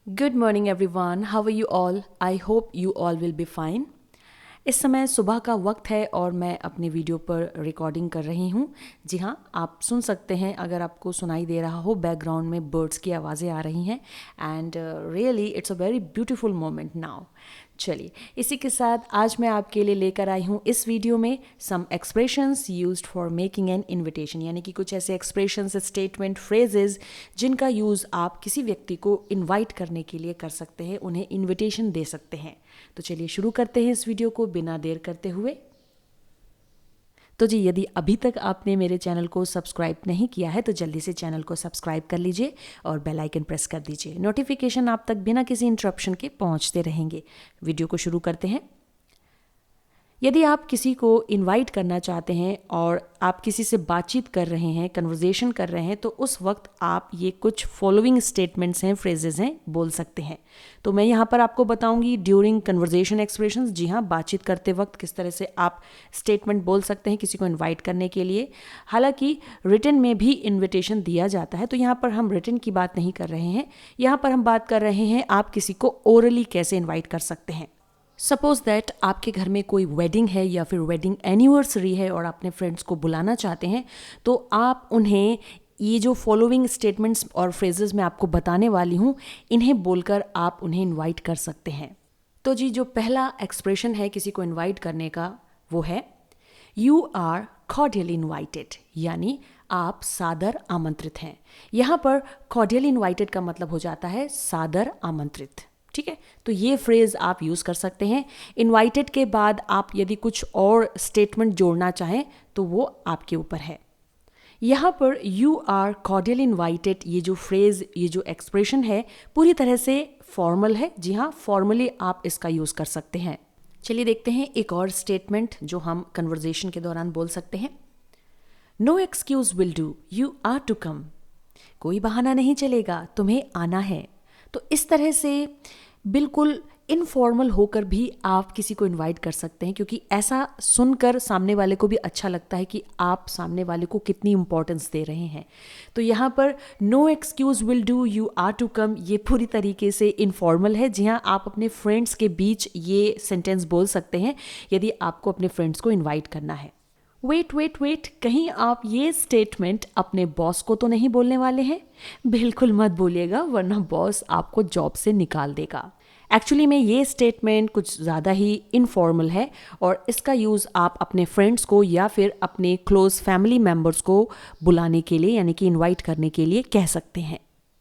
Good morning everyone, how are you all? I hope you all will be fine. इस समय सुबह का वक्त है और मैं अपने वीडियो पर रिकॉर्डिंग कर रही हूँ। जी हाँ, आप सुन सकते हैं, अगर आपको सुनाई दे रहा हो बैकग्राउंड में बर्ड्स की आवाज़ें आ रही हैं and really it's a very beautiful moment now. चलिए, इसी के साथ आज मैं आपके लिए लेकर आई हूँ इस वीडियो में some expressions used for making an invitation, यानी कि कुछ ऐसे एक्सप्रेशंस, स्टेटमेंट, फ्रेजेस जिनका यूज़ आप किसी व्यक्ति को इनवाइट करने के लिए कर सकते हैं, उन्हें इनविटेशन दे सकते हैं। तो चलिए शुरू करते हैं इस वीडियो को बिना देर करते हुए। तो जी, यदि अभी तक आपने मेरे चैनल को सब्सक्राइब नहीं किया है तो जल्दी से चैनल को सब्सक्राइब कर लीजिए और बेल आइकन प्रेस कर दीजिए। नोटिफिकेशन आप तक बिना किसी इंटरप्शन के पहुंचते रहेंगे। वीडियो को शुरू करते हैं। यदि आप किसी को इनवाइट करना चाहते हैं और आप किसी से बातचीत कर रहे हैं, कन्वर्जेशन कर रहे हैं, तो उस वक्त आप ये कुछ फॉलोइंग स्टेटमेंट्स हैं, फ्रेजेस हैं, बोल सकते हैं। तो मैं यहाँ पर आपको बताऊंगी ड्यूरिंग कन्वर्जेशन एक्सप्रेशंस। जी हाँ, बातचीत करते वक्त किस तरह से आप स्टेटमेंट बोल सकते हैं किसी को इन्वाइट करने के लिए। हालांकि रिटन में भी इन्विटेशन दिया जाता है, तो यहाँ पर हम रिटन की बात नहीं कर रहे हैं। यहाँ पर हम बात कर रहे हैं आप किसी को ओरली कैसे इन्वाइट कर सकते हैं। सपोज दैट आपके घर में कोई वेडिंग है या फिर वेडिंग एनिवर्सरी है और अपने फ्रेंड्स को बुलाना चाहते हैं, तो आप उन्हें ये जो फॉलोइंग स्टेटमेंट्स और फ्रेजेस मैं आपको बताने वाली हूँ, इन्हें बोलकर आप उन्हें इनवाइट कर सकते हैं। तो जी, जो पहला एक्सप्रेशन है किसी को इनवाइट करने का, वो है यू आर कॉर्डियली इन्वाइटेड, यानी आप सादर आमंत्रित हैं। यहाँ पर कॉर्डियली इन्वाइटेड का मतलब हो जाता है सादर आमंत्रित। ठीक है, तो ये फ्रेज आप यूज़ कर सकते हैं। इनवाइटेड के बाद आप यदि कुछ और स्टेटमेंट जोड़ना चाहें तो वो आपके ऊपर है। यहाँ पर यू आर कॉर्डियली इनवाइटेड, ये जो फ्रेज, ये जो एक्सप्रेशन है, पूरी तरह से फॉर्मल है। जी हाँ, फॉर्मली आप इसका यूज़ कर सकते हैं। चलिए देखते हैं एक और स्टेटमेंट जो हम कन्वर्जेशन के दौरान बोल सकते हैं। No excuse will do, you are to come. कोई बहाना नहीं चलेगा, तुम्हें आना है। तो इस तरह से बिल्कुल इनफॉर्मल होकर भी आप किसी को इनवाइट कर सकते हैं, क्योंकि ऐसा सुनकर सामने वाले को भी अच्छा लगता है कि आप सामने वाले को कितनी इंपॉर्टेंस दे रहे हैं। तो यहाँ पर no excuse will do, you are to come, ये पूरी तरीके से इनफॉर्मल है। जी हाँ, आप अपने फ्रेंड्स के बीच ये सेंटेंस बोल सकते हैं यदि आपको अपने फ्रेंड्स को इन्वाइट करना है। वेट, कहीं आप ये स्टेटमेंट अपने बॉस को तो नहीं बोलने वाले हैं? बिल्कुल मत बोलिएगा, वरना बॉस आपको जॉब से निकाल देगा। एक्चुअली में ये स्टेटमेंट कुछ ज़्यादा ही इनफॉर्मल है और इसका यूज़ आप अपने फ्रेंड्स को या फिर अपने क्लोज फैमिली मेम्बर्स को बुलाने के लिए, यानी कि इनवाइट करने के लिए कह सकते हैं।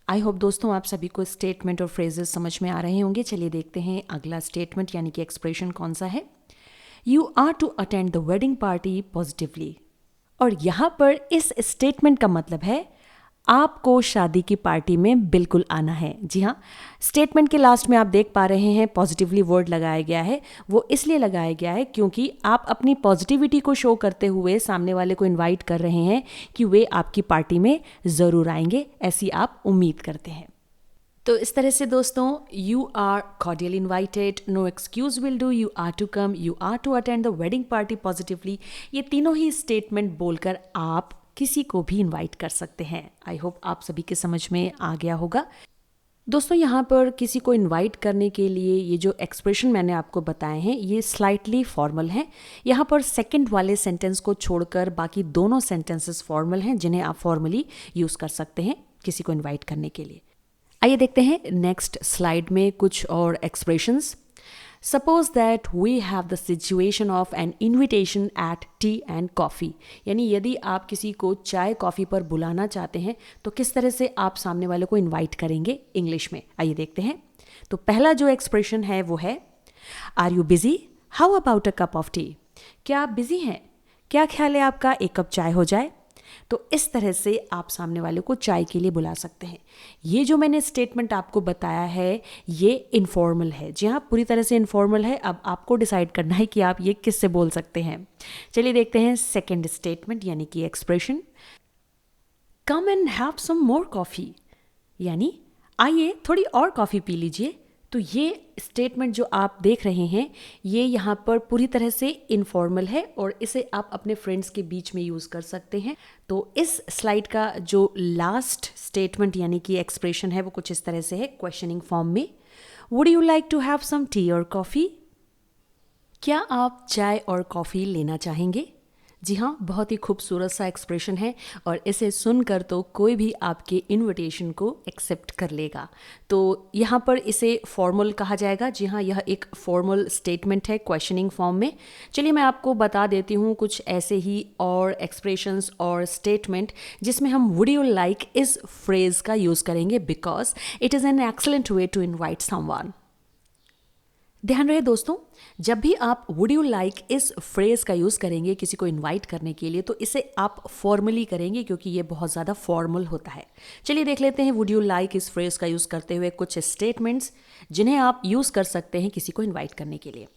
आई होप दोस्तों आप सभी को स्टेटमेंट और फ्रेजेस समझ में आ रहे होंगे। चलिए देखते हैं अगला स्टेटमेंट यानी कि एक्सप्रेशन कौन सा है। You are to attend the wedding party positively। और यहाँ पर इस स्टेटमेंट का मतलब है आपको शादी की पार्टी में बिल्कुल आना है। जी हाँ, स्टेटमेंट के लास्ट में आप देख पा रहे हैं पॉजिटिवली वर्ड लगाया गया है। वो इसलिए लगाया गया है क्योंकि आप अपनी पॉजिटिविटी को शो करते हुए सामने वाले को इनवाइट कर रहे हैं कि वे आपकी पार्टी में ज़रूर आएंगे, ऐसी आप उम्मीद करते हैं। तो इस तरह से दोस्तों, you are cordially invited, no excuse will do, you are to come, you are to attend the wedding party positively, ये तीनों ही स्टेटमेंट बोलकर आप किसी को भी इनवाइट कर सकते हैं। आई होप आप सभी के समझ में आ गया होगा। दोस्तों, यहाँ पर किसी को इनवाइट करने के लिए ये जो एक्सप्रेशन मैंने आपको बताए हैं, ये स्लाइटली फॉर्मल हैं। यहाँ पर सेकंड वाले सेंटेंस को छोड़कर बाकी दोनों सेंटेंसेस फॉर्मल हैं, जिन्हें आप फॉर्मली यूज़ कर सकते हैं किसी को इन्वाइट करने के लिए। आइए देखते हैं नेक्स्ट स्लाइड में कुछ और expressions. Suppose that we have the situation of an invitation at tea and coffee, यानी यदि आप किसी को चाय कॉफ़ी पर बुलाना चाहते हैं तो किस तरह से आप सामने वाले को इनवाइट करेंगे इंग्लिश में। आइए देखते हैं। तो पहला जो एक्सप्रेशन है वो है are you busy, how about a cup of tea. क्या आप बिजी हैं? क्या ख्याल है आपका एक कप चाय हो जाए? तो इस तरह से आप सामने वाले को चाय के लिए बुला सकते हैं। ये जो मैंने स्टेटमेंट आपको बताया है ये इनफॉर्मल है। जी हाँ, पूरी तरह से इनफॉर्मल है। अब आपको डिसाइड करना है कि आप ये किससे बोल सकते हैं। चलिए देखते हैं सेकंड स्टेटमेंट यानी कि expression, come and have some more coffee, यानी आइए थोड़ी और कॉफ़ी पी लीजिए, तो ये स्टेटमेंट जो आप देख रहे हैं ये यहाँ पर पूरी तरह से इनफॉर्मल है और इसे आप अपने फ्रेंड्स के बीच में यूज़ कर सकते हैं। तो इस स्लाइड का जो लास्ट स्टेटमेंट यानी कि एक्सप्रेशन है वो कुछ इस तरह से है क्वेश्चनिंग फॉर्म में। Would you like to have some tea और कॉफ़ी? क्या आप चाय और कॉफ़ी लेना चाहेंगे? जी हाँ, बहुत ही खूबसूरत सा एक्सप्रेशन है और इसे सुनकर तो कोई भी आपके इनविटेशन को एक्सेप्ट कर लेगा। तो यहाँ पर इसे फॉर्मल कहा जाएगा। जी हाँ, यह एक फॉर्मल स्टेटमेंट है क्वेश्चनिंग फॉर्म में। चलिए मैं आपको बता देती हूँ कुछ ऐसे ही और एक्सप्रेशंस और स्टेटमेंट जिसमें हम वुड यू लाइक इस फ्रेज का यूज़ करेंगे because it is an excellent way to invite someone. ध्यान रहे दोस्तों, जब भी आप वुड यू लाइक इस फ्रेज का यूज़ करेंगे किसी को इनवाइट करने के लिए तो इसे आप फॉर्मली करेंगे क्योंकि ये बहुत ज़्यादा फॉर्मल होता है। चलिए देख लेते हैं वुड यू लाइक इस फ्रेज का यूज़ करते हुए कुछ स्टेटमेंट्स जिन्हें आप यूज़ कर सकते हैं किसी को इन्वाइट करने के लिए।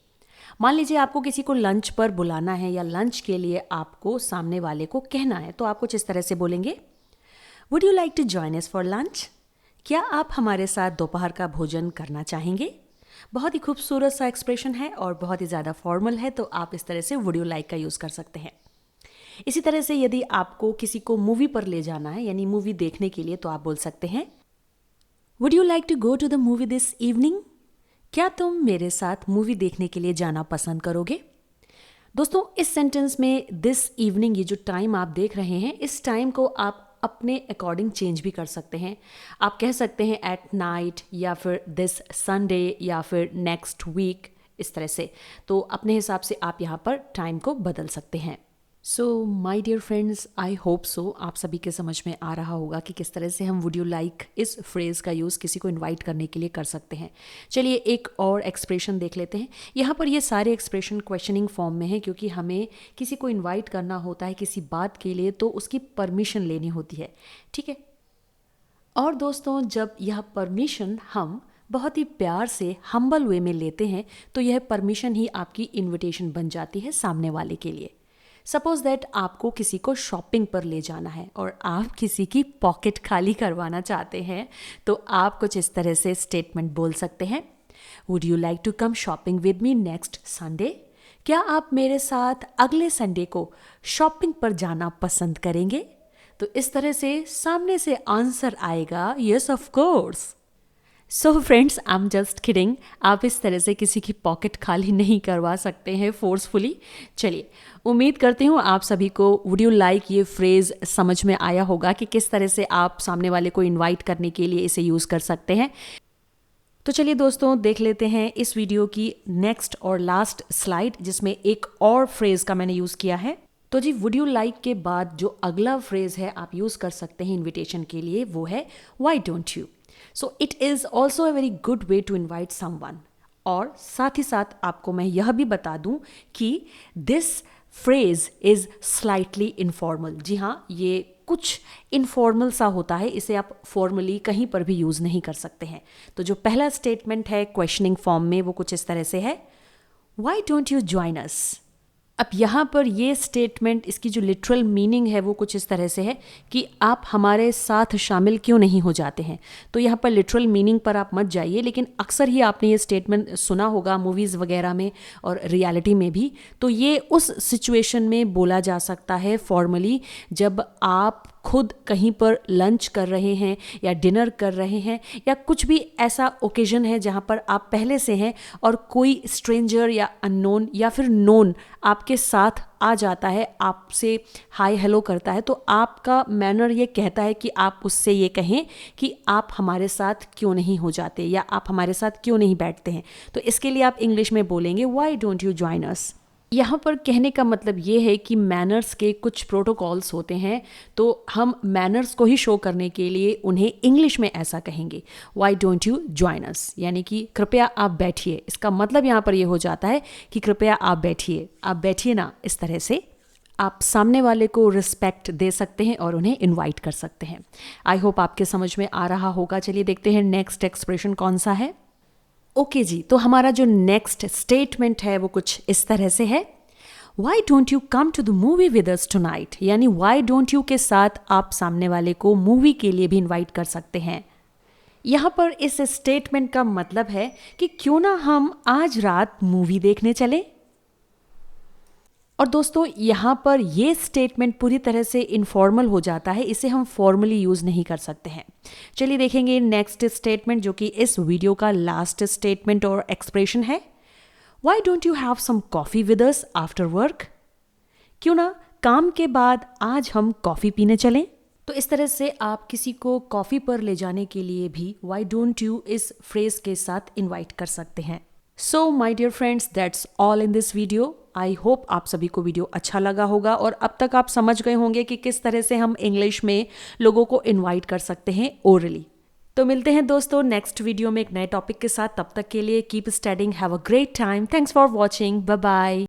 मान लीजिए आपको किसी को लंच पर बुलाना है या लंच के लिए आपको सामने वाले को कहना है, तो आप कुछ इस तरह से बोलेंगे, would you like to join us for lunch? क्या आप हमारे साथ दोपहर का भोजन करना चाहेंगे? बहुत ही खूबसूरत सा एक्सप्रेशन है और बहुत ही ज़्यादा फॉर्मल है, तो आप इस तरह से वुड यू लाइक का यूज़ कर सकते हैं। इसी तरह से यदि आपको किसी को मूवी पर ले जाना है यानी मूवी देखने के लिए, तो आप बोल सकते हैं, would you like to go to the movie this evening? क्या तुम मेरे साथ मूवी देखने के लिए जाना पसंद करोगे? दोस्तों, इस सेंटेंस में दिस इवनिंग, ये जो टाइम आप देख रहे हैं, इस टाइम को आप अपने अकॉर्डिंग चेंज भी कर सकते हैं। आप कह सकते हैं एट नाइट या फिर दिस संडे या फिर नेक्स्ट वीक, इस तरह से। तो अपने हिसाब से आप यहाँ पर टाइम को बदल सकते हैं। So my dear friends, I hope so आप सभी के समझ में आ रहा होगा कि किस तरह से हम वुड यू लाइक इस फ्रेज़ का यूज़ किसी को इनवाइट करने के लिए कर सकते हैं। चलिए एक और एक्सप्रेशन देख लेते हैं। यहाँ पर ये सारे एक्सप्रेशन क्वेश्चनिंग फॉर्म में है क्योंकि हमें किसी को इनवाइट करना होता है किसी बात के लिए, तो उसकी परमिशन लेनी होती है, ठीक है। और दोस्तों, जब यह परमिशन हम बहुत ही प्यार से हम्बल वे में लेते हैं तो यह परमिशन ही आपकी इन्विटेशन बन जाती है सामने वाले के लिए। सपोज दैट आपको किसी को शॉपिंग पर ले जाना है और आप किसी की पॉकेट खाली करवाना चाहते हैं, तो आप कुछ इस तरह से स्टेटमेंट बोल सकते हैं, would you like to come shopping with me next Sunday? क्या आप मेरे साथ अगले संडे को शॉपिंग पर जाना पसंद करेंगे? तो इस तरह से सामने से आंसर आएगा, yes of course. So friends, I am just kidding. आप इस तरह से किसी की पॉकेट खाली नहीं करवा सकते हैं फोर्सफुली। चलिए, उम्मीद करती हूँ आप सभी को वुड यू लाइक ये फ्रेज़ समझ में आया होगा कि किस तरह से आप सामने वाले को इनवाइट करने के लिए इसे यूज़ कर सकते हैं। तो चलिए दोस्तों, देख लेते हैं इस वीडियो की नेक्स्ट और लास्ट स्लाइड जिसमें एक और फ्रेज़ का मैंने यूज़ किया है। तो जी, वुड यू लाइक के बाद जो अगला फ्रेज़ है आप यूज़ कर सकते हैं इन्विटेशन के लिए, वो है why don't you. So it is also a very good way to invite someone. और साथ ही साथ आपको मैं यह भी बता दूं कि this phrase is slightly informal. जी हाँ, ये कुछ इनफॉर्मल सा होता है, इसे आप फॉर्मली कहीं पर भी यूज़ नहीं कर सकते हैं। तो जो पहला स्टेटमेंट है क्वेश्चनिंग फॉर्म में वो कुछ इस तरह से है, why don't you join us? अब यहाँ पर ये स्टेटमेंट, इसकी जो लिटरल मीनिंग है वो कुछ इस तरह से है कि आप हमारे साथ शामिल क्यों नहीं हो जाते हैं। तो यहाँ पर लिटरल मीनिंग पर आप मत जाइए, लेकिन अक्सर ही आपने ये स्टेटमेंट सुना होगा मूवीज़ वगैरह में और रियलिटी में भी। तो ये उस सिचुएशन में बोला जा सकता है फॉर्मली, जब आप खुद कहीं पर लंच कर रहे हैं या डिनर कर रहे हैं या कुछ भी ऐसा ओकेजन है जहाँ पर आप पहले से हैं और कोई स्ट्रेंजर या अननोन या फिर नोन आपके साथ आ जाता है, आपसे हाय हेलो करता है, तो आपका मैनर ये कहता है कि आप उससे ये कहें कि आप हमारे साथ क्यों नहीं हो जाते या आप हमारे साथ क्यों नहीं बैठते हैं। तो इसके लिए आप इंग्लिश में बोलेंगे why don't you join us. यहाँ पर कहने का मतलब ये है कि मैनर्स के कुछ प्रोटोकॉल्स होते हैं, तो हम मैनर्स को ही शो करने के लिए उन्हें इंग्लिश में ऐसा कहेंगे, why don't you join us, यानी कि कृपया आप बैठिए। इसका मतलब यहाँ पर ये हो जाता है कि कृपया आप बैठिए ना। इस तरह से आप सामने वाले को रिस्पेक्ट दे सकते हैं और उन्हें इनवाइट कर सकते हैं। आई होप आपके समझ में आ रहा होगा। चलिए देखते हैं नेक्स्ट एक्सप्रेशन कौन सा है। ओके जी, तो हमारा जो नेक्स्ट स्टेटमेंट है वो कुछ इस तरह से है, why don't you come to the movie with us tonight, यानी वाई डोंट यू के साथ आप सामने वाले को मूवी के लिए भी इनवाइट कर सकते हैं। यहाँ पर इस स्टेटमेंट का मतलब है कि क्यों ना हम आज रात मूवी देखने चलें। और दोस्तों यहाँ पर ये स्टेटमेंट पूरी तरह से इनफॉर्मल हो जाता है, इसे हम फॉर्मली यूज़ नहीं कर सकते हैं। चलिए देखेंगे नेक्स्ट स्टेटमेंट, जो कि इस वीडियो का लास्ट स्टेटमेंट और एक्सप्रेशन है। Why don't you have some coffee with us after work? क्यों ना काम के बाद आज हम कॉफ़ी पीने चलें। तो इस तरह से आप किसी को कॉफ़ी पर ले जाने के लिए भी वाई डोंट यू इस फ्रेज के साथ इनवाइट कर सकते हैं। So my dear friends, that's all in this video. I hope आप सभी को वीडियो अच्छा लगा होगा और अब तक आप समझ गए होंगे कि किस तरह से हम इंग्लिश में लोगों को इनवाइट कर सकते हैं ओरली। तो मिलते हैं दोस्तों नेक्स्ट वीडियो में एक नए टॉपिक के साथ। तब तक के लिए keep studying, have a great time, thanks for watching, bye bye.